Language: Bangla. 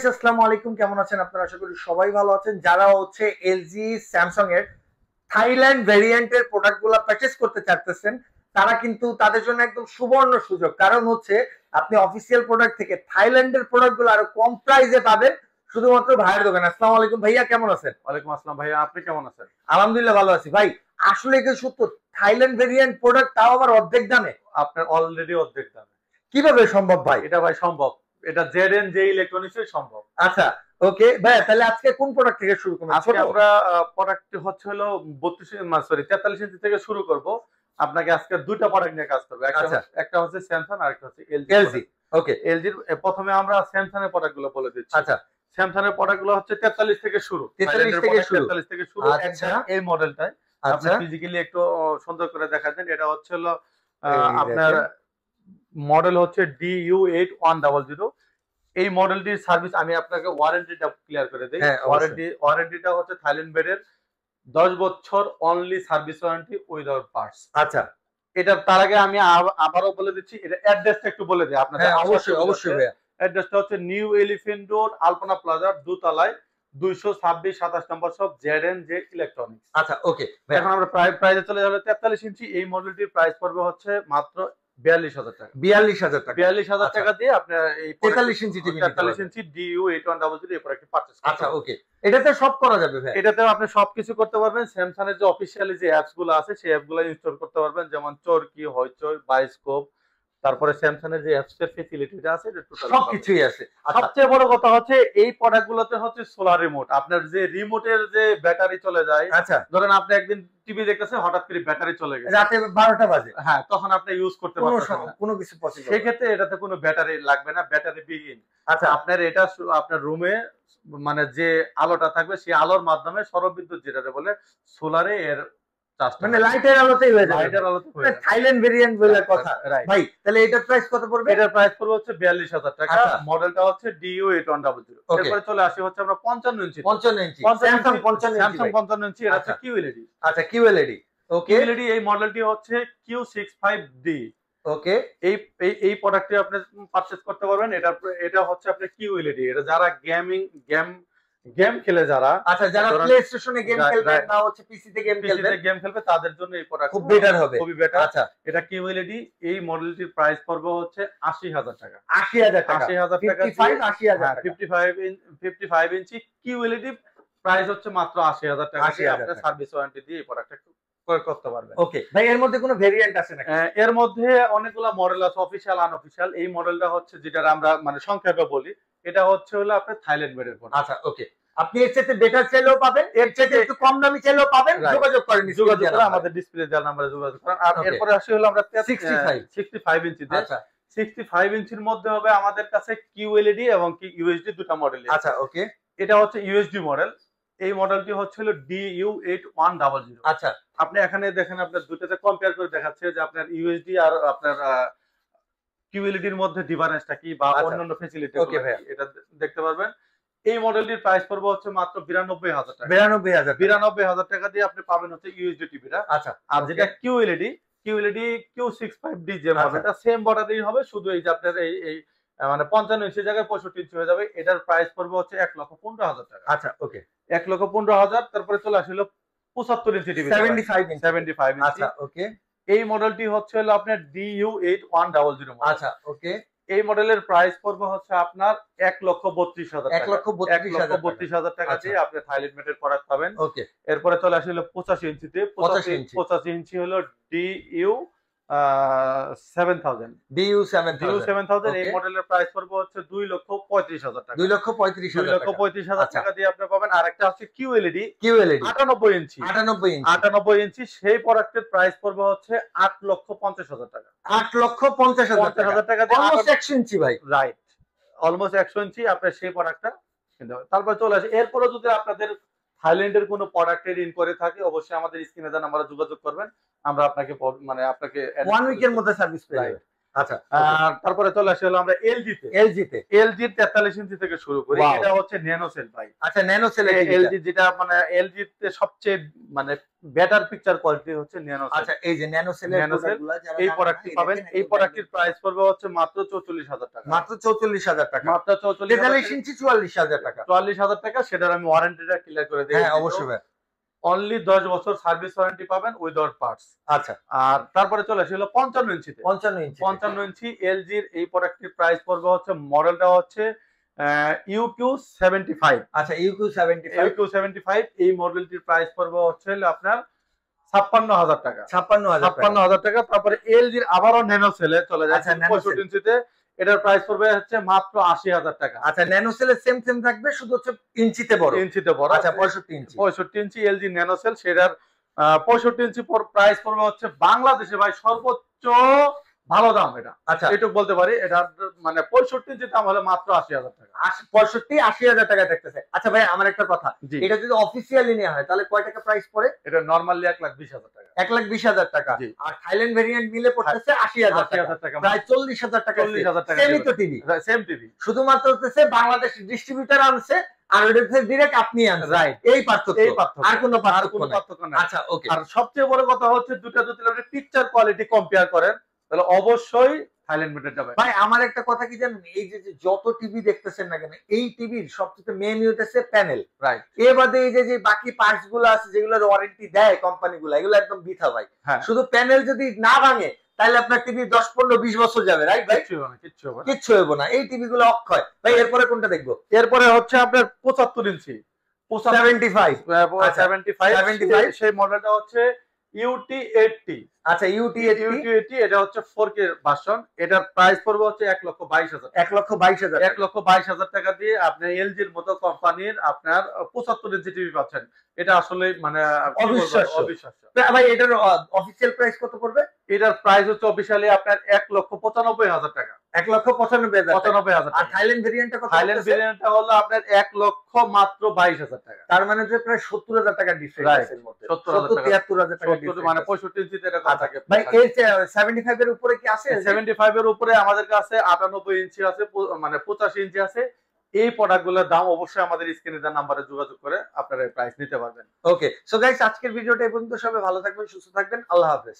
আসসালামু আলাইকুম, কেমন আছেন আপনারা? আশা করি সবাই ভালো আছেন। যারা হচ্ছে এলজি স্যামসাং এর থাইল্যান্ড ভেরিয়েন্টের প্রোডাক্টগুলো পারচেজ করতে চাচ্ছেন তারা কিন্তু তাদের জন্য একদম সুবর্ণ সুযোগ। কারণ হচ্ছে আপনি অফিসিয়াল প্রোডাক্ট থেকে থাইল্যান্ডের প্রোডাক্টগুলো আরো কম প্রাইসে পাবেন শুধুমাত্র ভাইয়ের দোকানে। আসসালামু আলাইকুম ভাইয়া, কেমন আছেন? ওয়ালাইকুম আসসালাম ভাইয়া, আপনি কেমন আছেন? আলহামদুলিল্লাহ ভালো আছি ভাই। আসলে কি সত্য থাইল্যান্ড ভেরিয়েন্ট প্রোডাক্ট তাও আবার অর্ধেক দামে? আপনার অলরেডি অর্ধেক দামে। কিভাবে সম্ভব ভাই? এটা ভাই সম্ভব, এটা জেড জে ইলেকট্রনিক্সের সম্ভব। আচ্ছা ওকে ভাই, তাহলে আজকে কোন প্রোডাক্ট থেকে শুরু করব? আজকে আমরা প্রোডাক্ট হচ্ছে হলো 43 ইঞ্চি থেকে শুরু করব। আপনাকে আজকে দুইটা প্রোডাক্ট নিয়ে কাজ করব। একটা হচ্ছে স্যামসাং আর একটা হচ্ছে এলজি। ওকে, এলজির প্রথমে আমরা স্যামসাং এর প্রোডাক্টগুলো বলে দিচ্ছি। আচ্ছা, স্যামসাং এর প্রোডাক্টগুলো হচ্ছে 43 থেকে শুরু। 43 থেকে শুরু। আচ্ছা, এই মডেলটাই আপনি ফিজিক্যালি একটু সুন্দর করে দেখাতেন। এটা হচ্ছে হলো আপনার মডেল হচ্ছে DU8100। এই মডেলটির সার্ভিস আমি আপনাকে ওয়ারেন্টিটা ক্লিয়ার করে দেই। ওয়ারেন্টিটা হচ্ছে থাইল্যান্ড বেডের 10 বছর only service warranty without parts. আচ্ছা, এটা তার আগে আমি আবারও বলে দিচ্ছি, এটা অ্যাড্রেসটা একটু বলে দিই আপনাদের। অবশ্যই ভাইয়া। অ্যাড্রেসটা হচ্ছে নিউ এলিফ্যান্ট রোড, আলপনা প্লাজার দোতলায় 226-27 নম্বর শপ, জে ইলেকট্রনিক্স। আচ্ছা ওকে, এখন আমরা প্রাইসে চলে যাব। 43 ইঞ্চি এই মডেলটির প্রাইস পড়বে হচ্ছে মাত্র 42,000 টাকা। 42,000 টাকা দিয়ে আপনি এই 43 ইঞ্চি টিভি 43 ইঞ্চি DU8100 এই প্রোডাক্টটি পারচেজ করতে। আচ্ছা ওকে, এটাতে সব করা যাবে ভাই? এটাতে আপনি সবকিছু করতে পারবেন। স্যামসাং এর যে অফিশিয়ালি যে অ্যাপস গুলো আছে সেই অ্যাপ গুলো ইনস্টল করতে পারবেন, যেমন চরকি, হইচই, বায়োস্কোপ, তারপরে স্যামসাং এর যে অ্যাপস এর ফ্যাসিলিটিটা আছে এটা টোটাল সবকিছুই আছে। সবচেয়ে বড় কথা হচ্ছে এই প্রোডাক্ট গুলোতে হচ্ছে সোলার রিমোট। আপনার যে রিমোটের যে ব্যাটারি চলে যায়, আচ্ছা ধরেন আপনি একদিন টিভি দেখতেছেন, হঠাৎ করে ব্যাটারি চলে গেছে, রাতে 12টা বাজে, হ্যাঁ, তখন আপনি ইউজ করতে পারবেন না, কোনো কিছু পসিবল। সেই ক্ষেত্রে এটাতে কোনো ব্যাটারি লাগবে না, ব্যাটারি বিহীন। আচ্ছা, আপনার এটা আপনার রুমে মানে যে আলোটা থাকবে সেই আলোর মাধ্যমে সৌরবিদ্যুৎ যেটা বলে সোলারে এর মানে লাইটের আলোতেই হয়ে যাবে। লাইটের আলোতে হয়ে যাবে। থাইল্যান্ড ভেরিয়েন্ট বলে কথা ভাই। তাহলে এটার প্রাইস কত পড়বে? এটার প্রাইস পড়বে হচ্ছে 42,000 টাকা। মডেলটা হচ্ছে DU8100। এরপরে চলে আসি হচ্ছে আমরা 55 ইঞ্চি। স্যামসাং 55 ইঞ্চি, এটা হচ্ছে QLED। আচ্ছা, QLED। ওকে, QLED এই মডেলটি হচ্ছে Q65D। ওকে, এই প্রোডাক্টটি আপনি পারচেজ করতে পারবেন। এটা হচ্ছে আপনার QLED। এটা যারা গেম খেলে, যারা প্লে স্টেশনে গেম খেলবে না হচ্ছে পিসিতে গেম খেলবে তাদের জন্য এই প্রোডাক্ট খুব বেটার হবে, খুবই বেটার। আচ্ছা, এটা QLED। এই মডেলটির প্রাইস পড়বে হচ্ছে 80,000 টাকা। 80,000 টাকা। 55 ইঞ্চি QLED প্রাইস হচ্ছে মাত্র 80,000 টাকা। আপনি সার্ভিস ওয়ারেন্টি দিয়ে এই প্রোডাক্টটা ক্রয় করতে পারবেন। ওকে ভাই, এর মধ্যে কোনো ভেরিয়েন্ট আছে নাকি? এর মধ্যে অনেকগুলো মডেল আছে, অফিশিয়াল আনঅফিশিয়াল। এই মডেলটা হচ্ছে যেটা আমরা মানে সংক্ষেপে বলি, এটা হচ্ছে হলো আপনার থাইল্যান্ড মেডের প্রোডাক্ট। আচ্ছা ওকে, আপনি এর চেয়ে বেটার চাইলেও পাবেন, এর চেয়ে একটু কম দামি চাইলেও পাবেন। যোগাযোগ করেন, আমাদের ডিসপ্লে দেওয়ার নাম্বারে যোগাযোগ করেন। আর এরপরে আসি হলো আমরা 65 ইঞ্চি। আচ্ছা, 65 ইঞ্চির মধ্যে হবে আমাদের কাছে QLED এবং UHD দুটো মডেল। আচ্ছা ওকে, এটা হচ্ছে UHD মডেল। এই মডেলটি হচ্ছে হলো DU8100। আচ্ছা, আপনি এখানে দেখেন, আপনার দুটোতে কম্পেয়ার করে দেখাচ্ছে যে আপনার UHD আর আপনার QLED এর মধ্যে ডিফারেন্সটা কি বা অন্যান্য ফ্যাসিলিটি এটা দেখতে পারবেন। এই মডেলটির প্রাইস পড়বে হচ্ছে মাত্র 92,000 টাকা। 92,000 টাকা দিয়ে আপনি পাবেন হচ্ছে UHD টিভিটা। আচ্ছা, আর যেটা QLED Q65D যে মডেলটা, সেম বর্ডারই হবে, শুধু এই যে আপনার এই মানে 55 ইঞ্চি জায়গায় 65 ইঞ্চি হয়ে যাবে। এটার প্রাইস পড়বে হচ্ছে 1,15,000 টাকা। আচ্ছা ওকে, 1,15,000। তারপরে চলে আসলো 75 ইঞ্চি টিভি, 75 ইঞ্চি। আচ্ছা ওকে, এই মডেলটি হচ্ছে হলো আপনার DU8100। আচ্ছা ওকে, এই মডেলের প্রাইস পড়বে হচ্ছে আপনার 1,32,000 টাকা। 1,32,000 টাকা দিয়ে আপনি থাইল্যান্ড মেডের প্রোডাক্ট পাবেন। ওকে, এরপরে চলে আসলো 85 ইঞ্চিতে। 85 ইঞ্চি হলো DU7000। এই মডেলের প্রাইস পড়বে হচ্ছে 2,35,000 টাকা। 2,35,000 টাকা দিয়ে আপনি পাবেন। আরেকটা হচ্ছে QLED 98 ইঞ্চি। 98 ইঞ্চি সেই প্রোডাক্টের প্রাইস পড়বে হচ্ছে 8,50,000 টাকা। 8,50,000 টাকা দিয়ে অলমোস্ট 100 ইঞ্চি ভাই, রাইট, অলমোস্ট 100 ইঞ্চি আপনি সেই প্রোডাক্টটা কিনতে পারেন। তারপর চলে আসে, এরপরে যদি আপনাদের থাইল্যান্ডের কোনো প্রোডাক্টের ইনকোয়ারি থাকে অবশ্যই আমাদের স্ক্রিনে দেওয়া নাম্বারে যোগাযোগ করবেন। আমরা আপনাকে মানে আপনাকে 1 উইকের মধ্যে সার্ভিস পেয়ে যাবেন। আচ্ছা, তারপরে চলে আসি হলো আমরা এলজি তে। এলজি 43 ইঞ্চি থেকে শুরু করি। এটা হচ্ছে ন্যানো সেল ভাই। আচ্ছা, ন্যানো সেল এলজি যেটা মানে এলজি তে সবচেয়ে মানে বেটার পিকচার কোয়ালিটি হচ্ছে ন্যানো সেল। আচ্ছা, এই যে ন্যানো সেলের প্রোডাক্টগুলো যারা এই প্রোডাক্টটি পাবেন। এই প্রোডাক্টের প্রাইস পড়বে হচ্ছে মাত্র 44000 টাকা। মাত্র 44000 টাকা। মাত্র 43 ইঞ্চি 44000 টাকা। 44000 টাকা। সেটার আমি ওয়ারেন্টিটা ক্লিয়ার করে দিই। হ্যাঁ, অবশ্যই ভাই। অনলি 10 বছর সার্ভিস ওয়ারেন্টি পাবেন উইদাউট পার্টস। আচ্ছা, আর তারপরে চলে আসলো 55 ইঞ্চিতে। 55 ইঞ্চি এলজির এই প্রোডাক্টের প্রাইস পড়বে হচ্ছে মডেলটা হচ্ছে UQ75। আচ্ছা, UQ75 এই মডেলটির প্রাইস পড়বে হচ্ছে আপনার 56000 টাকা। 56000 টাকা। তারপরে এলজির আবারও ন্যানো সেলে চলে যাচ্ছে 65 ইঞ্চিতে। এটার প্রাইস পড়বে হচ্ছে মাত্র 80000 টাকা। আচ্ছা, ন্যানো সেলের সেম থাকবে, শুধু হচ্ছে ইঞ্চিতে বড়। আচ্ছা, 65 ইঞ্চি এলজি ন্যানো সেল। সেটার 65 ইঞ্চি প্রাইস পড়বে হচ্ছে বাংলাদেশে ভাই সর্বোচ্চ ভালো দাম এটা। আচ্ছা, এটুকু বলতে পারি। এটা মানে 65 ইঞ্চি দাম হলে মাত্র 80000 টাকা। 65-80000 টাকা দেখতেছে। আচ্ছা ভাই, আমার একটা কথা, এটা যদি অফিসিয়ালি নেওয়া হয় তাহলে কয় টাকা প্রাইস পড়ে? এটা নরমালি 1,20,000 টাকা। 1,20,000 টাকা। আর থাইল্যান্ড ভেরিয়েন্ট নিলে পড়তেছে 80000 টাকা, প্রায় 40000 টাকা। সেমই তো টিভি, সেম টিভি, শুধুমাত্র হচ্ছে বাংলাদেশ ডিস্ট্রিবিউটর আনছে আর ওটা হচ্ছে ডাইরেক্ট আপনি আনছেন। রাইট, এই পার্থক্য, আর কোনো পার্থক্য নাই। আচ্ছা, ওকে। আর সবচেয়ে বড় কথা হচ্ছে দুটো যদি আপনি পিকচার কোয়ালিটি কম্পেয়ার করেন তাহলে অবশ্যই থাইল্যান্ড মেড যাবে। ভাই, আমার একটা কথা কি জানেন, এই যে যত টিভি দেখতেছেন না কেন, এই টিভির সবচেয়ে মেইন হচ্ছে প্যানেল। রাইট। এর বাদে এই যে বাকি পার্টস গুলো আছে যেগুলোর ওয়ারেন্টি দেয় কোম্পানিগুলো, এগুলো একদম বৃথা ভাই। শুধু প্যানেল যদি না ভাঙে তাহলে আপনার টিভি 10, 15, 20 বছর যাবে। রাইট ভাই? কিচ্ছু হবে না। এই টিভি গুলো অক্ষয় ভাই। এরপরে কোনটা দেখবো? এরপরে হচ্ছে আপনার 75 ইঞ্চি 75 সেই মডেলটা হচ্ছে UT80। আচ্ছা, UT80 এটা হচ্ছে 4K ভার্সন। এটার প্রাইস পড়বে হচ্ছে 1,22,000। 1,22,000 টাকা দিয়ে আপনি এলজির মতো কোম্পানির আপনার 75 ইঞ্চি টিভি পাচ্ছেন। এটা আসলে মানে অবিশ্বাস্য ভাই। এটার অফিসিয়াল প্রাইস কত পড়বে? এটার প্রাইস হচ্ছে অফিশিয়ালি আপনার 1,95,000 টাকা। 1,95,000। আর থাইল্যান্ড ভেরিয়েন্টটা কত? থাইল্যান্ড ভেরিয়েন্টটা হলো আপনার 1,22,000 টাকা। তার মানে যে প্রায় 70,000 টাকা ডিফারেন্স এর মধ্যে। 70,000-73,000 টাকা ডিফারেন্স। মানে 65 ইঞ্চিতে এটা কত থাকে ভাই? এর 75 এর উপরে কি আছে? 75 এর উপরে আমাদের কাছে 98 ইঞ্চি আছে, মানে 85 ইঞ্চি আছে। এই প্রোডাক্টগুলোর দাম অবশ্যই আমাদের স্ক্রিনে দেওয়া নাম্বারে যোগাযোগ করে আপনারা প্রাইস নিতে পারবেন। ওকে, সো গাইস, আজকের ভিডিওটা এই পর্যন্ত। সবাই ভালো থাকবেন, সুস্থ থাকবেন। আল্লাহ হাফেজ।